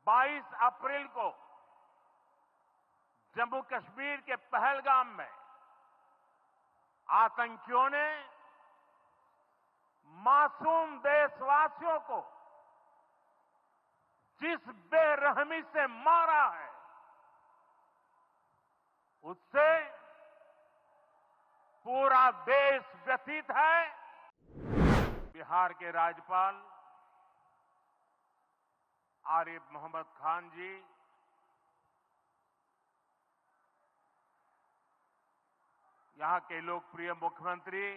22 अप्रैल को जम्मू कश्मीर के पहलगाम में आतंकियों ने मासूम देशवासियों को जिस बेरहमी से मारा है, उससे पूरा देश व्यथित है। बिहार के राज्यपाल आरिफ मोहम्मद खान जी, यहां के लोकप्रिय मुख्यमंत्री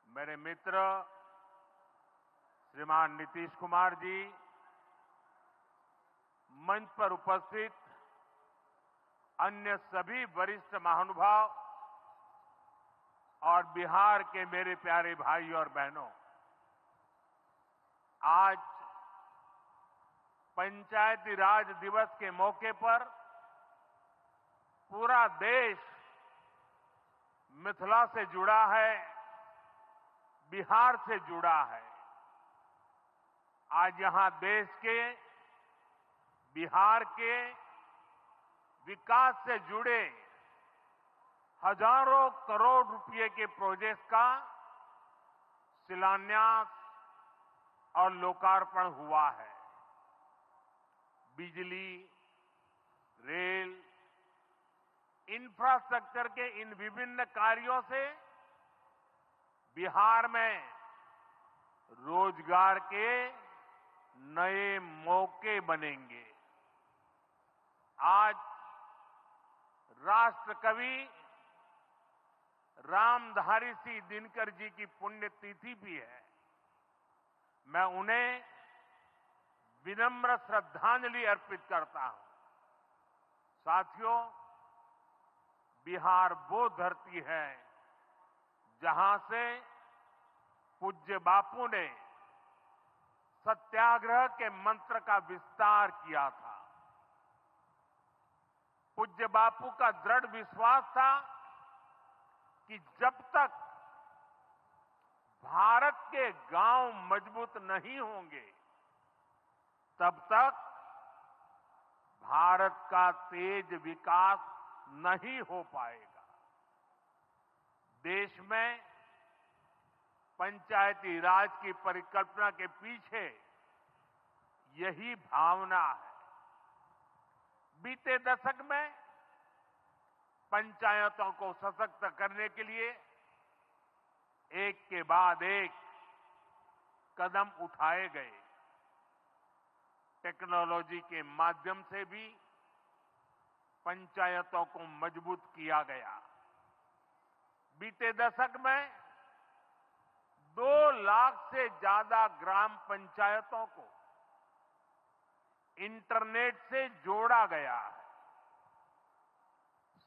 मेरे मित्र श्रीमान नीतीश कुमार जी, मंच पर उपस्थित अन्य सभी वरिष्ठ महानुभाव और बिहार के मेरे प्यारे भाई और बहनों, आज पंचायती राज दिवस के मौके पर पूरा देश मिथिला से जुड़ा है, बिहार से जुड़ा है। आज यहां देश के, बिहार के विकास से जुड़े हजारों करोड़ रुपए के प्रोजेक्ट का शिलान्यास और लोकार्पण हुआ है। बिजली, रेल, इंफ्रास्ट्रक्चर के इन विभिन्न कार्यों से बिहार में रोजगार के नए मौके बनेंगे। आज राष्ट्र कवि रामधारी सिंह दिनकर जी की पुण्यतिथि भी है। मैं उन्हें विनम्र श्रद्धांजलि अर्पित करता हूं। साथियों, बिहार वो धरती है जहां से पूज्य बापू ने सत्याग्रह के मंत्र का विस्तार किया था। पूज्य बापू का दृढ़ विश्वास था कि जब तक भारत के गांव मजबूत नहीं होंगे, तब तक भारत का तेज विकास नहीं हो पाएगा। देश में पंचायती राज की परिकल्पना के पीछे यही भावना है। बीते दशक में पंचायतों को सशक्त करने के लिए एक के बाद एक कदम उठाए गए। टेक्नोलॉजी के माध्यम से भी पंचायतों को मजबूत किया गया। बीते दशक में 2 लाख से ज्यादा ग्राम पंचायतों को इंटरनेट से जोड़ा गया है।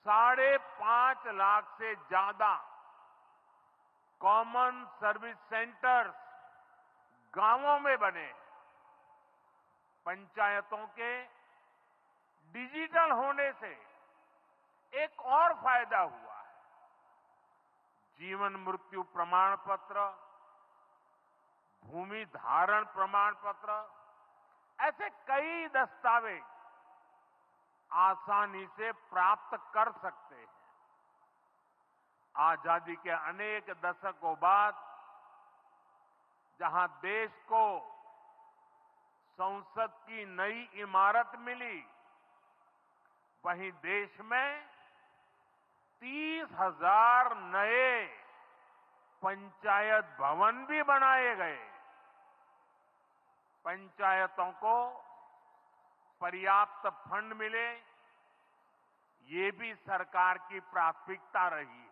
5.5 लाख से ज्यादा कॉमन सर्विस सेंटर्स गांवों में बने। पंचायतों के डिजिटल होने से एक और फायदा हुआ है। जीवन मृत्यु प्रमाण पत्र, भूमि धारण प्रमाण पत्र, ऐसे कई दस्तावेज आसानी से प्राप्त कर सकते हैं। आजादी के अनेक दशकों बाद जहां देश को संसद की नई इमारत मिली, वहीं देश में 30,000 नए पंचायत भवन भी बनाए गए। पंचायतों को पर्याप्त फंड मिले, ये भी सरकार की प्राथमिकता रही है।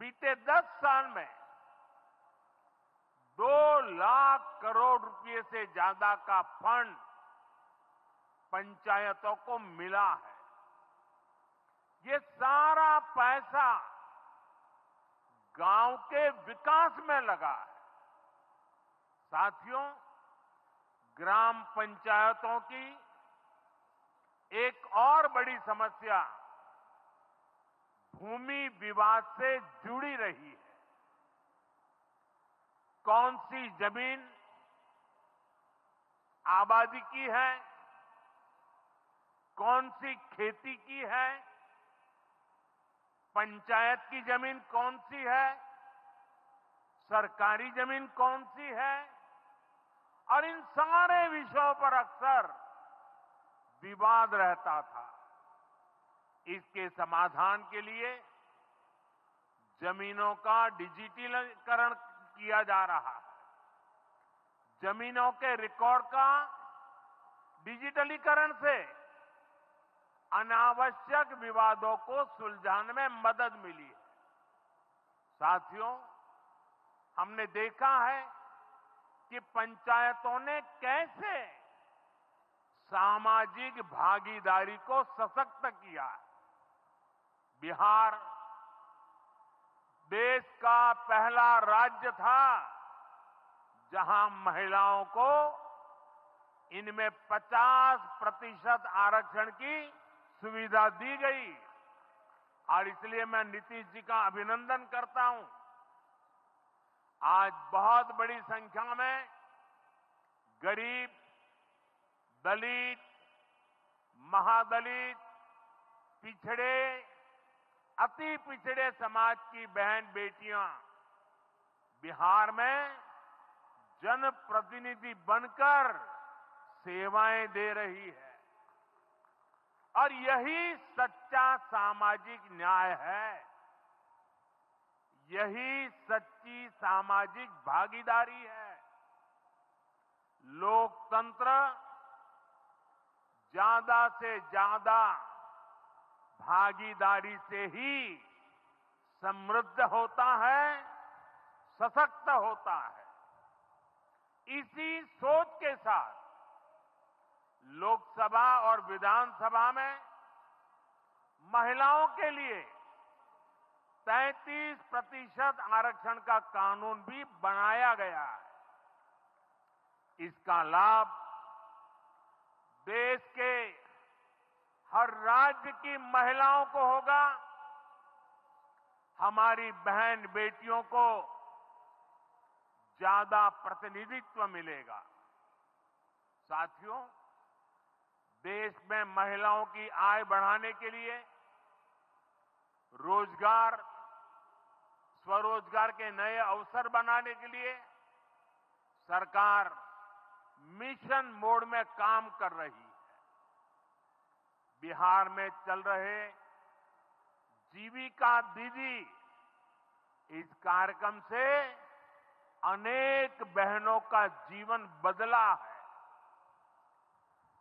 बीते 10 साल में 2 लाख करोड़ रुपए से ज्यादा का फंड पंचायतों को मिला है। ये सारा पैसा गांव के विकास में लगा है। साथियों, ग्राम पंचायतों की एक और बड़ी समस्या भूमि विवाद से जुड़ी रही है। कौन सी जमीन आबादी की है, कौन सी खेती की है, पंचायत की जमीन कौन सी है, सरकारी जमीन कौन सी है, और इन सारे विषयों पर अक्सर विवाद रहता था। इसके समाधान के लिए जमीनों का डिजिटलीकरण किया जा रहा है। जमीनों के रिकॉर्ड का डिजिटलीकरण से अनावश्यक विवादों को सुलझाने में मदद मिली है। साथियों, हमने देखा है कि पंचायतों ने कैसे सामाजिक भागीदारी को सशक्त किया है। बिहार देश का पहला राज्य था जहां महिलाओं को इनमें 50% आरक्षण की सुविधा दी गई, और इसलिए मैं नीतीश जी का अभिनंदन करता हूं। आज बहुत बड़ी संख्या में गरीब, दलित, महादलित, पिछड़े, अति पिछड़े समाज की बहन बेटियां बिहार में जनप्रतिनिधि बनकर सेवाएं दे रही है, और यही सच्चा सामाजिक न्याय है। यही सच्ची सामाजिक भागीदारी है। लोकतंत्र ज्यादा से ज्यादा भागीदारी से ही समृद्ध होता है, सशक्त होता है। इसी सोच के साथ लोकसभा और विधानसभा में महिलाओं के लिए 33% आरक्षण का कानून भी बनाया गया है। इसका लाभ देश के हर राज्य की महिलाओं को होगा। हमारी बहन बेटियों को ज्यादा प्रतिनिधित्व मिलेगा। साथियों, देश में महिलाओं की आय बढ़ाने के लिए रोजगार, स्वरोजगार के नए अवसर बनाने के लिए सरकार मिशन मोड में काम कर रही है। बिहार में चल रहे जीविका दीदी इस कार्यक्रम से अनेक बहनों का जीवन बदला है।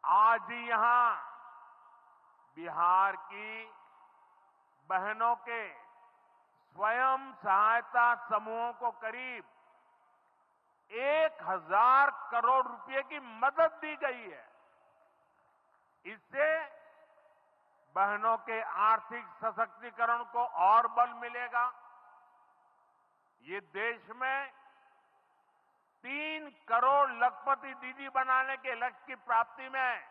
आज ही यहां बिहार की बहनों के स्वयं सहायता समूहों को करीब 1000 करोड़ रुपए की मदद दी गई है। इससे बहनों के आर्थिक सशक्तिकरण को और बल मिलेगा। ये देश में 3 करोड़ लखपति दीदी बनाने के लक्ष्य की प्राप्ति में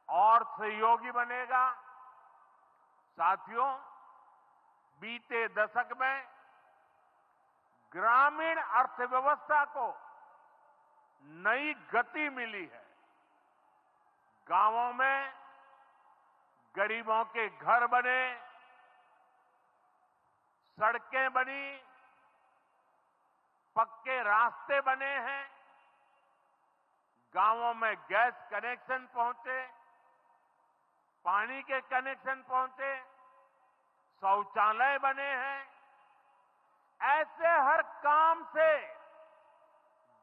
और सहयोगी बनेगा। साथियों, बीते दशक में ग्रामीण अर्थव्यवस्था को नई गति मिली है। गांवों में गरीबों के घर बने, सड़कें बनी, पक्के रास्ते बने हैं, गांवों में गैस कनेक्शन पहुंचे, पानी के कनेक्शन पहुंचे, शौचालय बने हैं। ऐसे हर काम से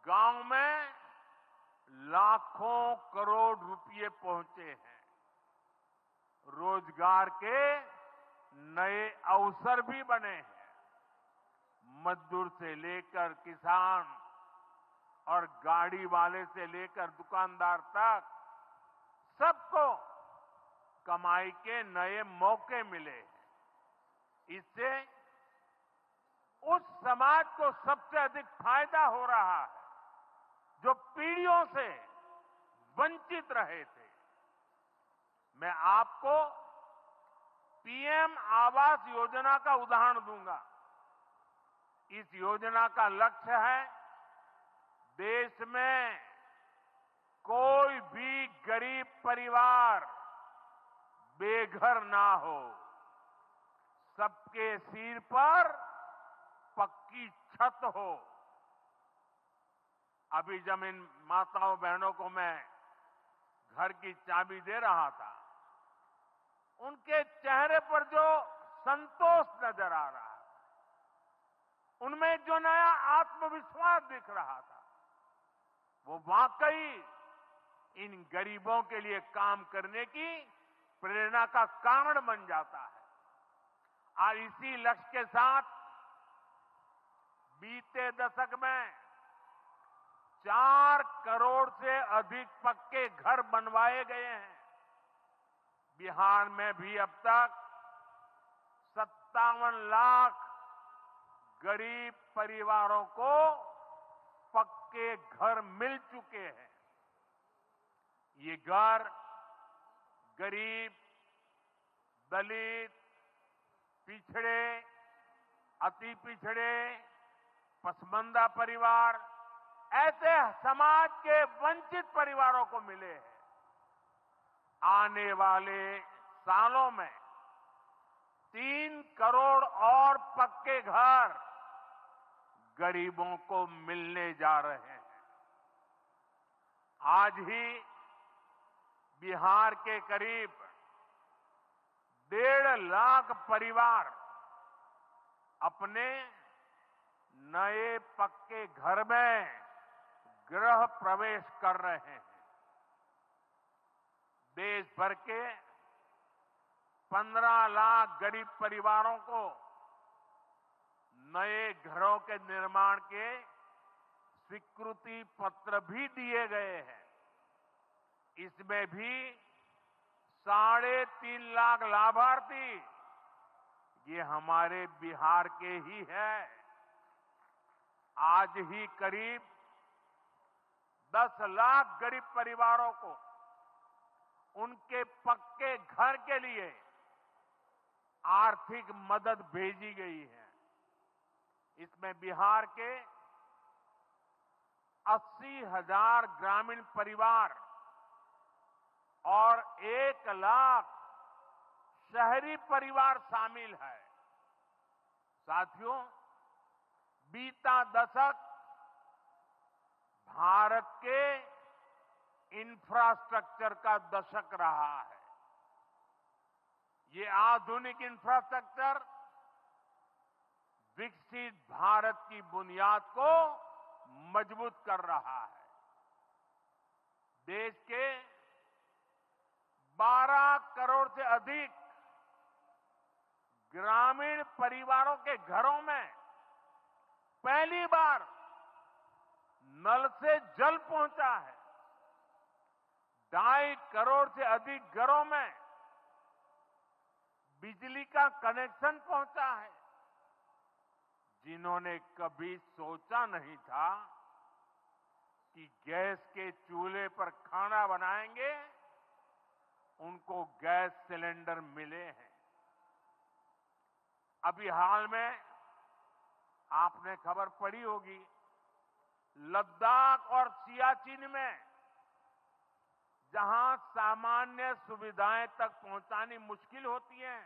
गांव में लाखों करोड़ रुपए पहुंचे हैं। रोजगार के नए अवसर भी बने हैं। मजदूर से लेकर किसान और गाड़ी वाले से लेकर दुकानदार तक सबको कमाई के नए मौके मिले हैं। इससे उस समाज को सबसे अधिक फायदा हो रहा है जो पीढ़ियों से वंचित रहे थे। मैं आपको पीएम आवास योजना का उदाहरण दूंगा। इस योजना का लक्ष्य है देश में परिवार बेघर ना हो, सबके सिर पर पक्की छत हो। अभी जब इन माताओं बहनों को मैं घर की चाबी दे रहा था, उनके चेहरे पर जो संतोष नजर आ रहा था, उनमें जो नया आत्मविश्वास दिख रहा था, वो वाकई इन गरीबों के लिए काम करने की प्रेरणा का कारण बन जाता है। और इसी लक्ष्य के साथ बीते दशक में 4 करोड़ से अधिक पक्के घर बनवाए गए हैं। बिहार में भी अब तक 57 लाख गरीब परिवारों को पक्के घर मिल चुके हैं। ये घर गरीब, दलित, पिछड़े, अति पिछड़े, पसमानदा परिवार, ऐसे समाज के वंचित परिवारों को मिले हैं। आने वाले सालों में 3 करोड़ और पक्के घर गरीबों को मिलने जा रहे हैं। आज ही बिहार के करीब 1.5 लाख परिवार अपने नए पक्के घर में गृह प्रवेश कर रहे हैं। देश भर के 15 लाख गरीब परिवारों को नए घरों के निर्माण के स्वीकृति पत्र भी दिए गए हैं। इसमें भी 3.5 लाख लाभार्थी ये हमारे बिहार के ही हैं। आज ही करीब 10 लाख गरीब परिवारों को उनके पक्के घर के लिए आर्थिक मदद भेजी गई है। इसमें बिहार के 80,000 ग्रामीण परिवार और 1 लाख शहरी परिवार शामिल है। साथियों, बीता दशक भारत के इंफ्रास्ट्रक्चर का दशक रहा है। ये आधुनिक इंफ्रास्ट्रक्चर विकसित भारत की बुनियाद को मजबूत कर रहा है। देश के 12 करोड़ से अधिक ग्रामीण परिवारों के घरों में पहली बार नल से जल पहुंचा है। 2.5 करोड़ से अधिक घरों में बिजली का कनेक्शन पहुंचा है। जिन्होंने कभी सोचा नहीं था कि गैस के चूल्हे पर खाना बनाएंगे, उनको गैस सिलेंडर मिले हैं। अभी हाल में आपने खबर पढ़ी होगी, लद्दाख और सियाचिन में जहां सामान्य सुविधाएं तक पहुंचानी मुश्किल होती हैं,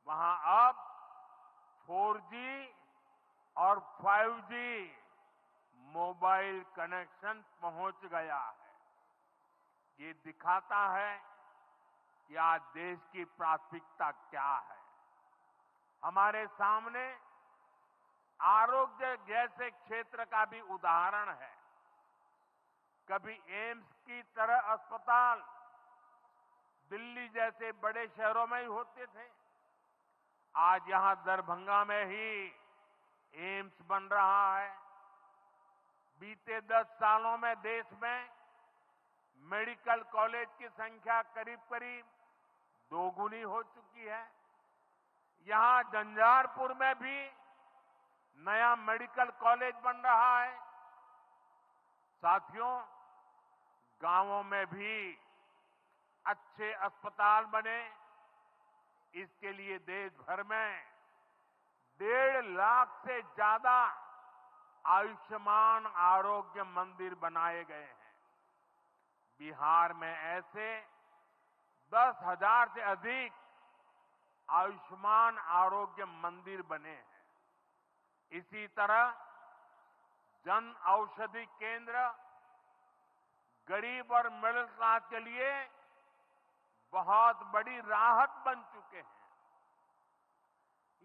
वहां अब 4G और 5G मोबाइल कनेक्शन पहुंच गया है। ये दिखाता है कि आज देश की प्राथमिकता क्या है। हमारे सामने आरोग्य जैसे क्षेत्र का भी उदाहरण है। कभी एम्स की तरह अस्पताल दिल्ली जैसे बड़े शहरों में ही होते थे, आज यहां दरभंगा में ही एम्स बन रहा है। बीते 10 सालों में देश में मेडिकल कॉलेज की संख्या करीब करीब 2 गुनी हो चुकी है। यहां झंझारपुर में भी नया मेडिकल कॉलेज बन रहा है। साथियों, गांवों में भी अच्छे अस्पताल बने, इसके लिए देश भर में 1.5 लाख से ज्यादा आयुष्मान आरोग्य मंदिर बनाए गए हैं। बिहार में ऐसे 10,000 से अधिक आयुष्मान आरोग्य मंदिर बने हैं। इसी तरह जन औषधि केंद्र गरीब और मिडिल क्लास के लिए बहुत बड़ी राहत बन चुके हैं।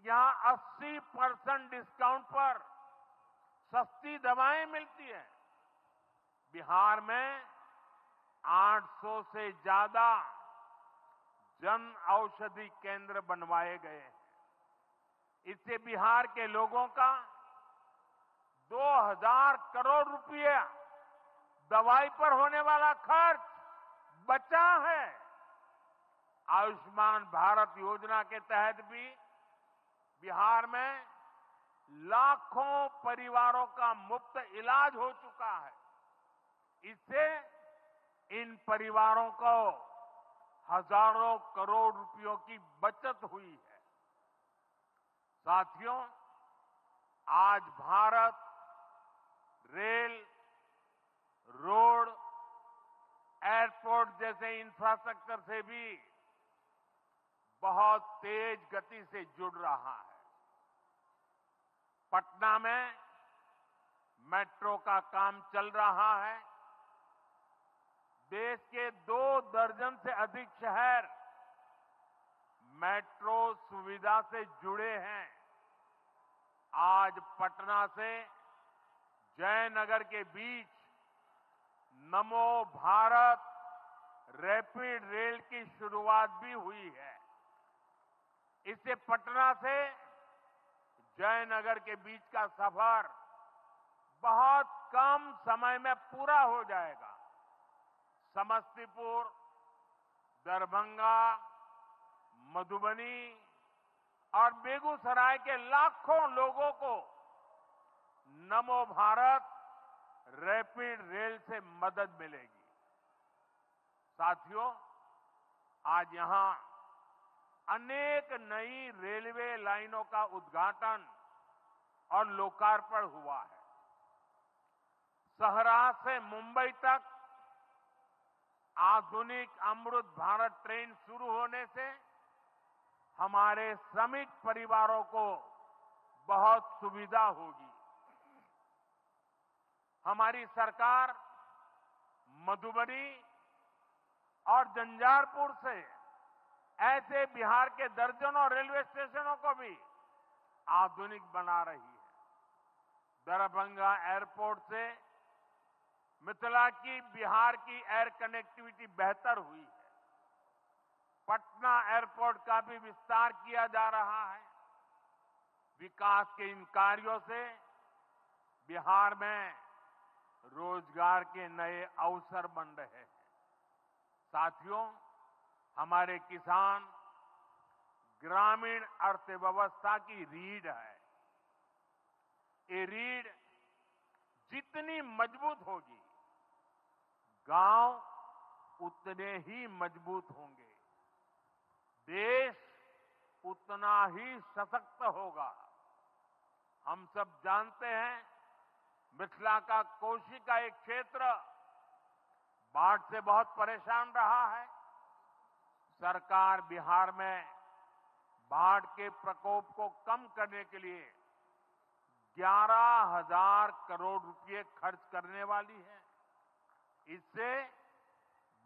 यहां 80% डिस्काउंट पर सस्ती दवाएं मिलती हैं। बिहार में 800 से ज्यादा जन औषधि केंद्र बनवाए गए हैं। इससे बिहार के लोगों का 2,000 करोड़ रुपया दवाई पर होने वाला खर्च बचा है। आयुष्मान भारत योजना के तहत भी बिहार में लाखों परिवारों का मुफ्त इलाज हो चुका है। इससे इन परिवारों को हजारों करोड़ रुपयों की बचत हुई है। साथियों, आज भारत रेल, रोड, एयरपोर्ट जैसे इंफ्रास्ट्रक्चर से भी बहुत तेज गति से जुड़ रहा है। पटना में मेट्रो का काम चल रहा है। देश के 2 दर्जन से अधिक शहर मेट्रो सुविधा से जुड़े हैं। आज पटना से जयनगर के बीच नमो भारत रैपिड रेल की शुरुआत भी हुई है। इससे पटना से जयनगर के बीच का सफर बहुत कम समय में पूरा हो जाएगा। समस्तीपुर, दरभंगा, मधुबनी और बेगूसराय के लाखों लोगों को नमो भारत रैपिड रेल से मदद मिलेगी। साथियों, आज यहां अनेक नई रेलवे लाइनों का उद्घाटन और लोकार्पण हुआ है। सहरा से मुंबई तक आधुनिक अमृत भारत ट्रेन शुरू होने से हमारे श्रमिक परिवारों को बहुत सुविधा होगी। हमारी सरकार मधुबनी और झंझारपुर से ऐसे बिहार के दर्जनों रेलवे स्टेशनों को भी आधुनिक बना रही है। दरभंगा एयरपोर्ट से मिथिला की बिहार की एयर कनेक्टिविटी बेहतर हुई है। पटना एयरपोर्ट का भी विस्तार किया जा रहा है। विकास के इन कार्यों से बिहार में रोजगार के नए अवसर बन रहे हैं। साथियों, हमारे किसान ग्रामीण अर्थव्यवस्था की रीढ़ है। ये रीढ़ जितनी मजबूत होगी, गांव उतने ही मजबूत होंगे, देश उतना ही सशक्त होगा। हम सब जानते हैं, मिथिला का कोशी का एक क्षेत्र बाढ़ से बहुत परेशान रहा है। सरकार बिहार में बाढ़ के प्रकोप को कम करने के लिए 11,000 करोड़ रुपए खर्च करने वाली है। इससे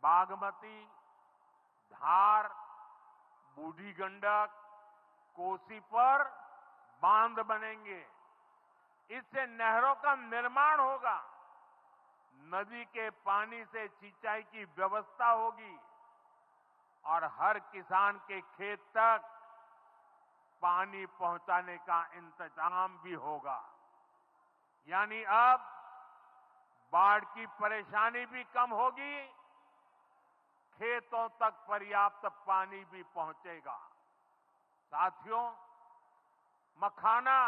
बागमती, धार, बूढ़ी गंडक, कोसी पर बांध बनेंगे। इससे नहरों का निर्माण होगा, नदी के पानी से सिंचाई की व्यवस्था होगी और हर किसान के खेत तक पानी पहुंचाने का इंतजाम भी होगा। यानी अब बाढ़ की परेशानी भी कम होगी, खेतों तक पर्याप्त पानी भी पहुंचेगा। साथियों, मखाना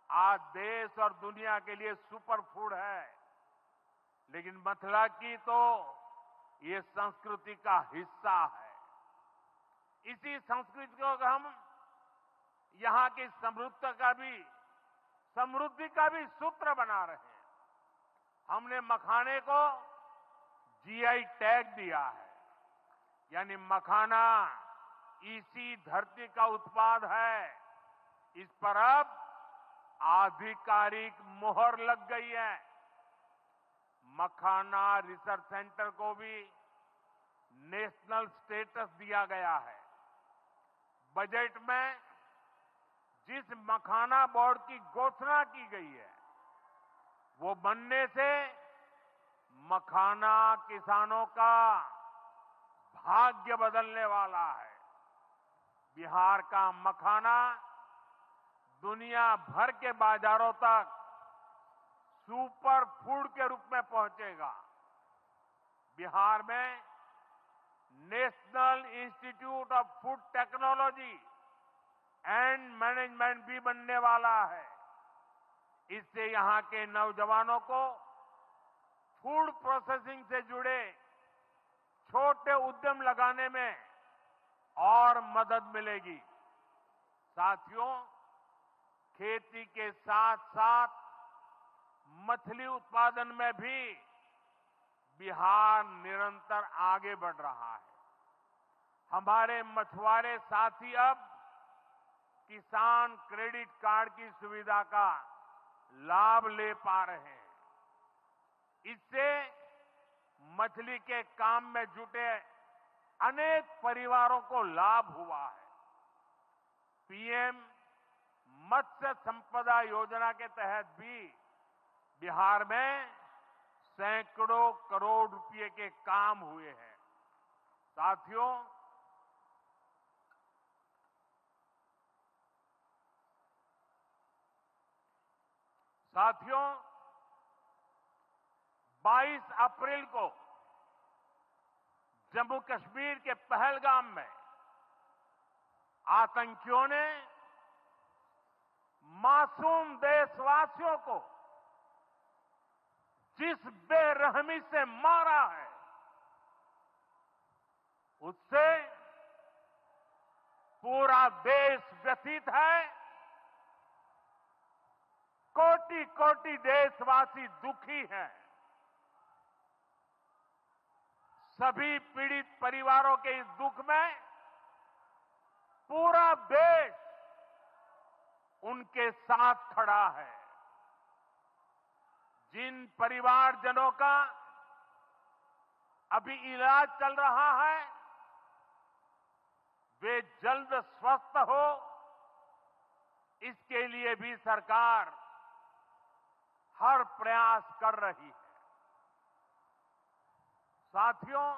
आज देश और दुनिया के लिए सुपर फूड है, लेकिन मिथिला की तो ये संस्कृति का हिस्सा है। इसी संस्कृति को हम यहां की समृद्धि का भी सूत्र बना रहे हैं। हमने मखाने को जीआई टैग दिया है, यानी मखाना इसी धरती का उत्पाद है। इस पर अब आधिकारिक मोहर लग गई है। मखाना रिसर्च सेंटर को भी नेशनल स्टेटस दिया गया है। बजट में जिस मखाना बोर्ड की घोषणा की गई है, वो बनने से मखाना किसानों का भाग्य बदलने वाला है। बिहार का मखाना दुनिया भर के बाजारों तक सुपर फूड के रूप में पहुंचेगा। बिहार में national institute of food technology and management भी बनने वाला है। इससे यहां के नौजवानों को फूड प्रोसेसिंग से जुड़े छोटे उद्यम लगाने में और मदद मिलेगी। साथियों, खेती के साथ साथ मछली उत्पादन में भी बिहार निरंतर आगे बढ़ रहा है। हमारे मछुआरे साथी अब किसान क्रेडिट कार्ड की सुविधा का लाभ ले पा रहे हैं। इससे मछली के काम में जुटे अनेक परिवारों को लाभ हुआ है। पीएम मत्स्य संपदा योजना के तहत भी बिहार में सैकड़ों करोड़ रुपए के काम हुए हैं। साथियों, साथियों 22 अप्रैल को जम्मू कश्मीर के पहलगाम में आतंकियों ने मासूम देशवासियों को जिस बेरहमी से मारा है, उससे पूरा देश व्यथित है। कोटि कोटि देशवासी दुखी हैं। सभी पीड़ित परिवारों के इस दुख में पूरा देश उनके साथ खड़ा है। जिन परिवारजनों का अभी इलाज चल रहा है, वे जल्द स्वस्थ हो, इसके लिए भी सरकार हर प्रयास कर रही है। साथियों,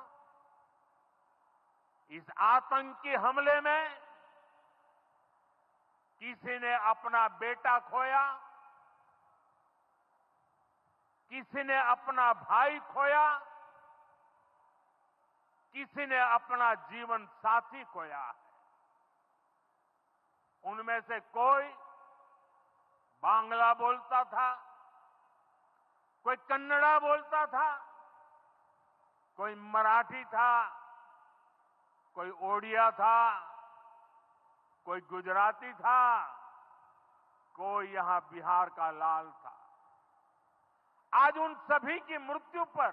इस आतंकी हमले में किसी ने अपना बेटा खोया, किसी ने अपना भाई खोया, किसी ने अपना जीवन साथी खोया है। उनमें से कोई बांग्ला बोलता था, कोई कन्नड़ा बोलता था, कोई मराठी था, कोई ओडिया था, कोई गुजराती था, कोई यहां बिहार का लाल था। आज उन सभी की मृत्यु पर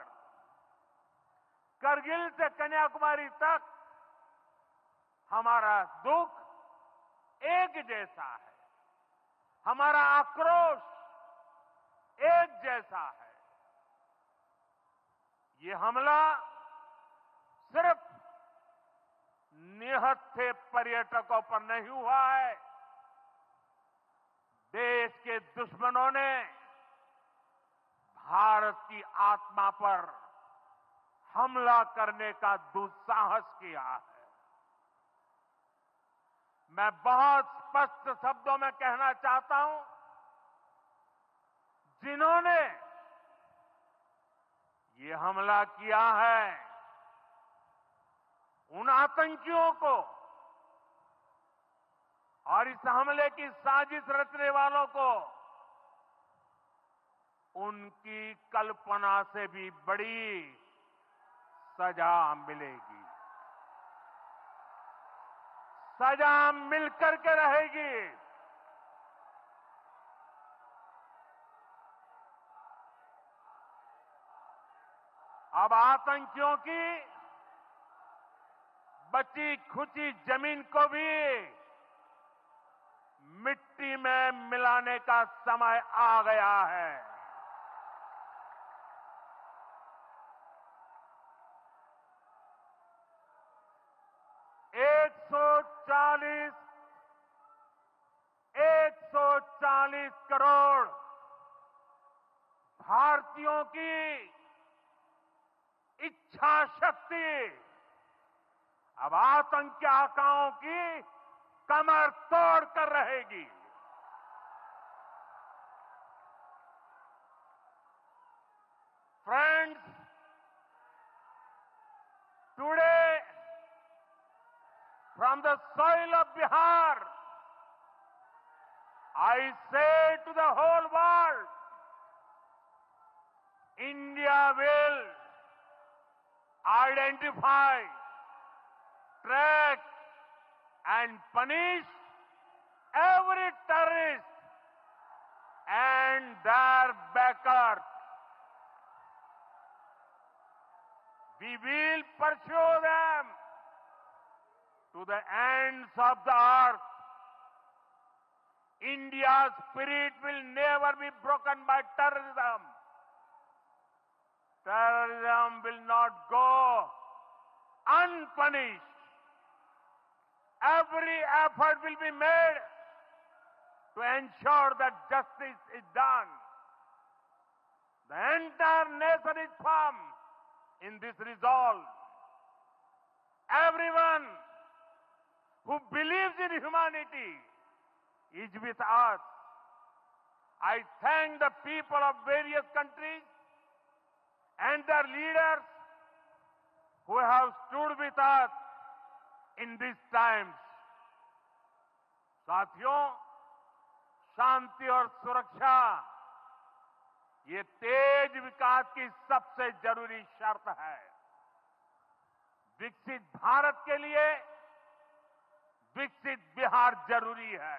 करगिल से कन्याकुमारी तक हमारा दुख एक जैसा है, हमारा आक्रोश एक जैसा है। ये हमला सिर्फ निहत्थे पर्यटकों पर नहीं हुआ है। देश के दुश्मनों ने भारत की आत्मा पर हमला करने का दुस्साहस किया है। मैं बहुत स्पष्ट शब्दों में कहना चाहता हूं, जिन्होंने ये हमला किया है, उन आतंकियों को और इस हमले की साजिश रचने वालों को उनकी कल्पना से भी बड़ी सजा मिलेगी। सजा मिलकर के रहेगी। अब आतंकियों की बची खुची जमीन को भी मिट्टी में मिलाने का समय आ गया है। एक सौ चालीस करोड़ भारतीयों की इच्छा शक्ति अब आतंकी आकाओं की कमर तोड़ कर रहेगी। Friends, today from the soil of Bihar, I say to the whole world, India will identify, track and punish every terrorist and their backers. We will pursue them to the ends of the earth. India's spirit will never be broken by terrorism. Terrorism will not go unpunished. Every effort will be made to ensure that justice is done. The entire nation is firm in this resolve. Everyone who believes in humanity is with us. I thank the people of various countries and their leaders who have stood with us in these times. साथियों, शांति और सुरक्षा ये तेज विकास की सबसे जरूरी शर्त है। विकसित भारत के लिए विकसित बिहार जरूरी है।